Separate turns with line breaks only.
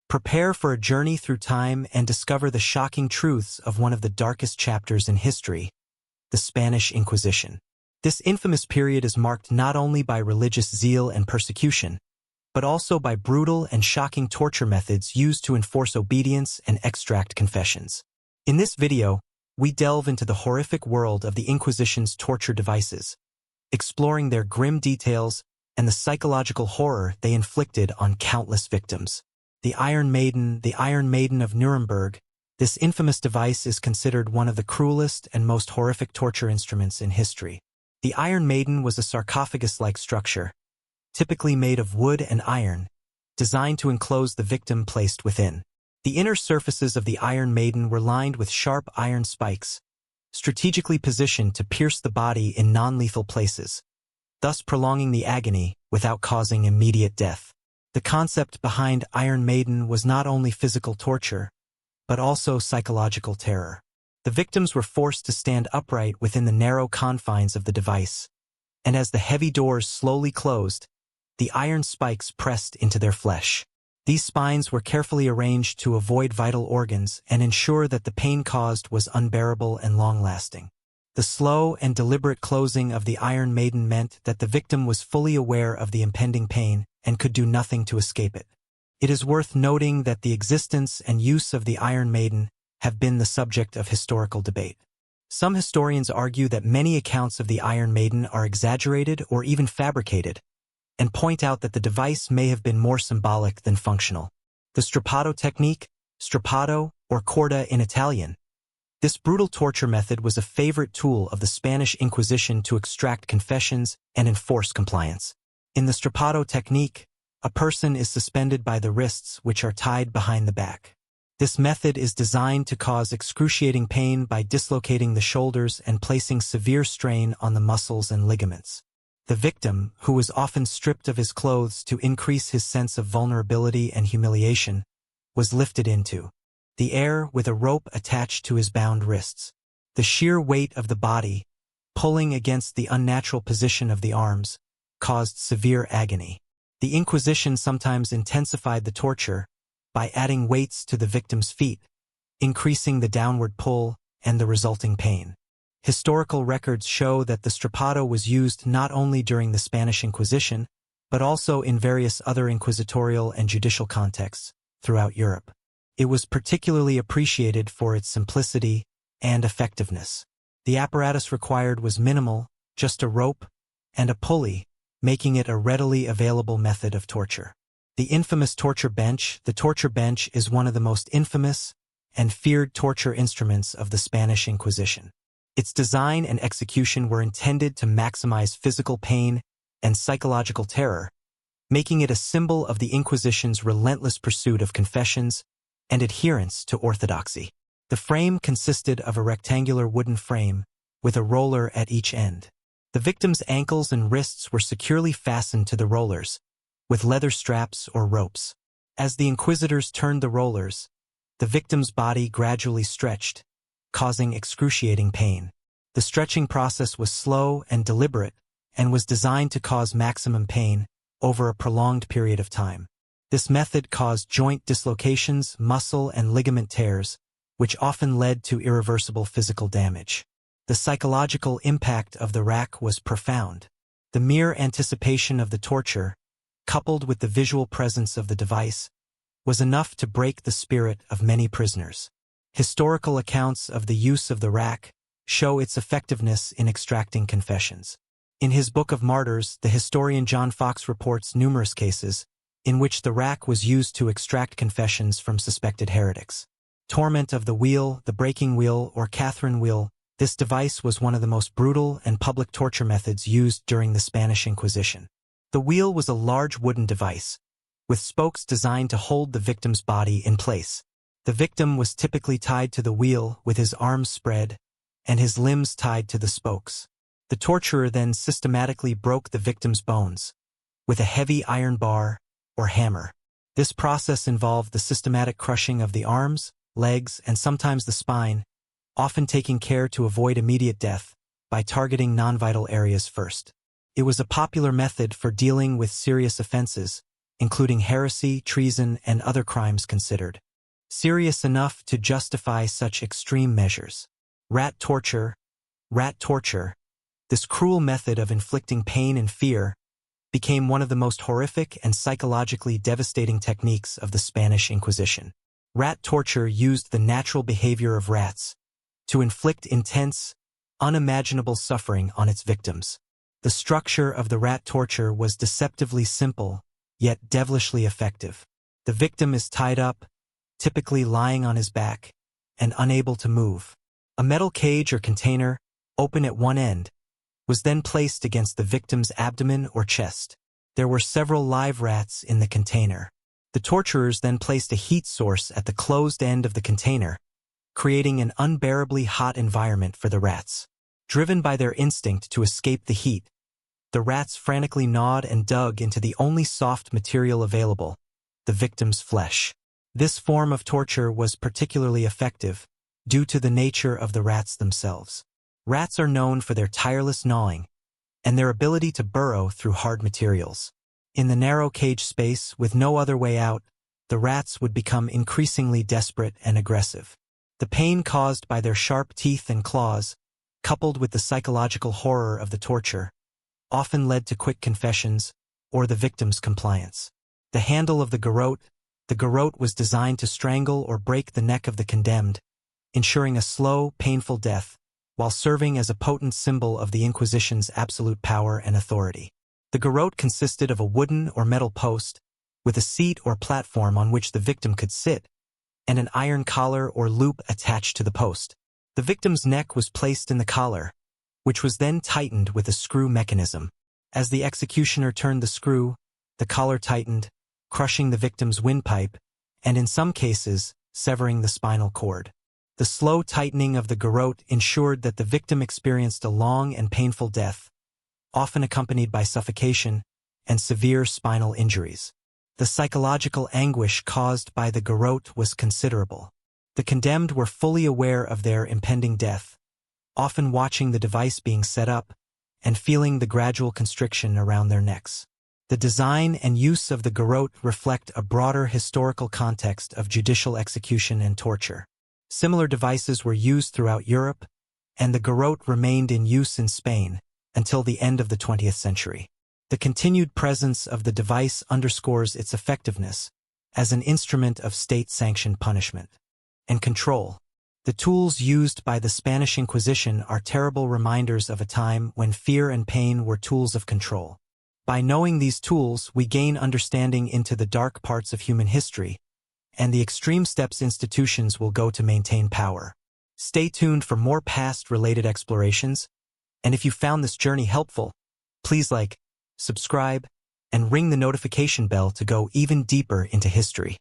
Prepare for a journey through time and discover the shocking truths of one of the darkest chapters in history, the Spanish Inquisition. This infamous period is marked not only by religious zeal and persecution, but also by brutal and shocking torture methods used to enforce obedience and extract confessions. In this video, we delve into the horrific world of the Inquisition's torture devices, exploring their grim details and the psychological horror they inflicted on countless victims. The Iron Maiden of Nuremberg. This infamous device is considered one of the cruelest and most horrific torture instruments in history. The Iron Maiden was a sarcophagus-like structure, typically made of wood and iron, designed to enclose the victim placed within. The inner surfaces of the Iron Maiden were lined with sharp iron spikes, strategically positioned to pierce the body in non-lethal places, thus prolonging the agony without causing immediate death. The concept behind Iron Maiden was not only physical torture, but also psychological terror. The victims were forced to stand upright within the narrow confines of the device, and as the heavy doors slowly closed, the iron spikes pressed into their flesh. These spines were carefully arranged to avoid vital organs and ensure that the pain caused was unbearable and long-lasting. The slow and deliberate closing of the Iron Maiden meant that the victim was fully aware of the impending pain and could do nothing to escape it. It is worth noting that the existence and use of the Iron Maiden have been the subject of historical debate. Some historians argue that many accounts of the Iron Maiden are exaggerated or even fabricated, and point out that the device may have been more symbolic than functional. The strappato technique, strappato, or corda in Italian. This brutal torture method was a favorite tool of the Spanish Inquisition to extract confessions and enforce compliance. In the strappato technique, a person is suspended by the wrists, which are tied behind the back. This method is designed to cause excruciating pain by dislocating the shoulders and placing severe strain on the muscles and ligaments. The victim, who was often stripped of his clothes to increase his sense of vulnerability and humiliation, was lifted into the air with a rope attached to his bound wrists. The sheer weight of the body, pulling against the unnatural position of the arms, caused severe agony. The Inquisition sometimes intensified the torture by adding weights to the victim's feet, increasing the downward pull and the resulting pain. Historical records show that the strappato was used not only during the Spanish Inquisition, but also in various other inquisitorial and judicial contexts throughout Europe. It was particularly appreciated for its simplicity and effectiveness. The apparatus required was minimal, just a rope and a pulley, making it a readily available method of torture. The infamous torture bench. The torture bench is one of the most infamous and feared torture instruments of the Spanish Inquisition. Its design and execution were intended to maximize physical pain and psychological terror, making it a symbol of the Inquisition's relentless pursuit of confessions and adherence to orthodoxy. The frame consisted of a rectangular wooden frame with a roller at each end. The victim's ankles and wrists were securely fastened to the rollers, with leather straps or ropes. As the inquisitors turned the rollers, the victim's body gradually stretched, causing excruciating pain. The stretching process was slow and deliberate and was designed to cause maximum pain over a prolonged period of time. This method caused joint dislocations, muscle and ligament tears, which often led to irreversible physical damage. The psychological impact of the rack was profound. The mere anticipation of the torture, coupled with the visual presence of the device, was enough to break the spirit of many prisoners. Historical accounts of the use of the rack show its effectiveness in extracting confessions. In his Book of Martyrs, the historian John Fox reports numerous cases in which the rack was used to extract confessions from suspected heretics. Torment of the wheel, the breaking wheel, or Catherine wheel. This device was one of the most brutal and public torture methods used during the Spanish Inquisition. The wheel was a large wooden device, with spokes designed to hold the victim's body in place. The victim was typically tied to the wheel with his arms spread and his limbs tied to the spokes. The torturer then systematically broke the victim's bones with a heavy iron bar or hammer. This process involved the systematic crushing of the arms, legs, and sometimes the spine, often taking care to avoid immediate death by targeting non-vital areas first. It was a popular method for dealing with serious offenses, including heresy, treason, and other crimes considered serious enough to justify such extreme measures. Rat torture. Rat torture, this cruel method of inflicting pain and fear, became one of the most horrific and psychologically devastating techniques of the Spanish Inquisition. Rat torture used the natural behavior of rats to inflict intense, unimaginable suffering on its victims. The structure of the rat torture was deceptively simple, yet devilishly effective. The victim is tied up, typically lying on his back, and unable to move. A metal cage or container, open at one end, was then placed against the victim's abdomen or chest. There were several live rats in the container. The torturers then placed a heat source at the closed end of the container, creating an unbearably hot environment for the rats. Driven by their instinct to escape the heat, the rats frantically gnawed and dug into the only soft material available, the victim's flesh. This form of torture was particularly effective due to the nature of the rats themselves. Rats are known for their tireless gnawing and their ability to burrow through hard materials. In the narrow cage space, with no other way out, the rats would become increasingly desperate and aggressive. The pain caused by their sharp teeth and claws, coupled with the psychological horror of the torture, often led to quick confessions or the victim's compliance. The handle of the garrote was designed to strangle or break the neck of the condemned, ensuring a slow, painful death, while serving as a potent symbol of the Inquisition's absolute power and authority. The garrote consisted of a wooden or metal post, with a seat or platform on which the victim could sit, and an iron collar or loop attached to the post. The victim's neck was placed in the collar, which was then tightened with a screw mechanism. As the executioner turned the screw, the collar tightened, crushing the victim's windpipe, and in some cases, severing the spinal cord. The slow tightening of the garrote ensured that the victim experienced a long and painful death, often accompanied by suffocation and severe spinal injuries. The psychological anguish caused by the garrote was considerable. The condemned were fully aware of their impending death, often watching the device being set up and feeling the gradual constriction around their necks. The design and use of the garrote reflect a broader historical context of judicial execution and torture. Similar devices were used throughout Europe, and the garrote remained in use in Spain until the end of the 20th century. The continued presence of the device underscores its effectiveness as an instrument of state-sanctioned punishment and control. The tools used by the Spanish Inquisition are terrible reminders of a time when fear and pain were tools of control. By knowing these tools, we gain understanding into the dark parts of human history and the extreme steps institutions will go to maintain power. Stay tuned for more past-related explorations, and if you found this journey helpful, please like, subscribe, and ring the notification bell to go even deeper into history.